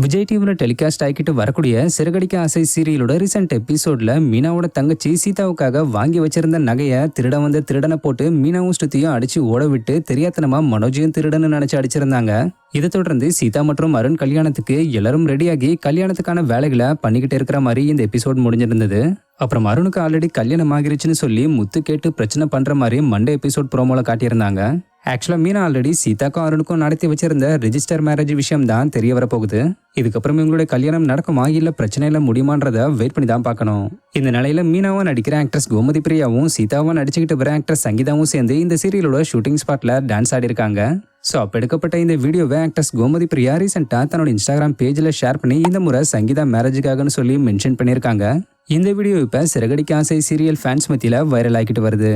விஜய் டிவில டெலிகாஸ்ட் ஆகிட்டு வரக்கூடிய சிறகடிக்க ஆசை சீரியலோட ரீசெண்ட் எபிசோட்ல மீனாவோட தங்கச்சி சீதாவுக்காக வாங்கி வச்சிருந்த நகையை திருட வந்து திருடனை போட்டு மீனாவும் ஸ்ருதியும் அடிச்சு ஓட விட்டு தெரியாதனமா மனோஜையும் திருடன்னு நினைச்சு அடிச்சிருந்தாங்க. இதை தொடர்ந்து சீதா மற்றும் அருண் கல்யாணத்துக்கு எல்லாரும் ரெடியாகி கல்யாணத்துக்கான வேலைகளை பண்ணிக்கிட்டு இருக்கிற மாதிரி இந்த எபிசோட் முடிஞ்சிருந்தது. அப்புறம் அருணுக்கு ஆல்ரெடி கல்யாணம் ஆகிருச்சுன்னு சொல்லி முத்து கேட்டு பிரச்சனை பண்ற மாதிரி மண்டே எபிசோட் ப்ரோமோல காட்டியிருந்தாங்க. ஆக்சுவலா மீனா ஆல்ரெடி சீதாக்கும் அருணுக்கும் நடத்தி வச்சிருந்த ரெஜிஸ்டர் மேரேஜ் விஷயம் தான் தெரிய வர போகுது. இதுக்கப்புறம் இவங்களுடைய கல்யாணம் நடக்குமா இல்ல பிரச்சனையில முடியுமான்றத வெயிட் பண்ணி தான் பார்க்கணும். இந்த நிலையில மீனாவும் நடிக்கிற ஆக்ட்ரஸ் கோமதி பிரியாவும் சீதாவும் நடிச்சுக்கிட்டு வர ஆக்ட்ரஸ் சங்கீதாவும் சேர்ந்து இந்த சீரியலோட ஷூட்டிங் ஸ்பாட்ல டான்ஸ் ஆடி இருக்காங்க. ஸோ அப்போ எடுக்கப்பட்ட இந்த வீடியோவை ஆக்ட்ரஸ் கோமதி பிரியா ரீசெண்டா தன்னோட இன்ஸ்டாகிராம் பேஜ்ல ஷேர் பண்ணி இந்த முறை சங்கீதா மேரேஜுக்காகன்னு சொல்லி மென்ஷன் பண்ணியிருக்காங்க. இந்த வீடியோ இப்ப சிறகடிக்க ஆசை சீரியல் ஃபேன்ஸ் மத்தியில வைரல் ஆகிட்டு வருது.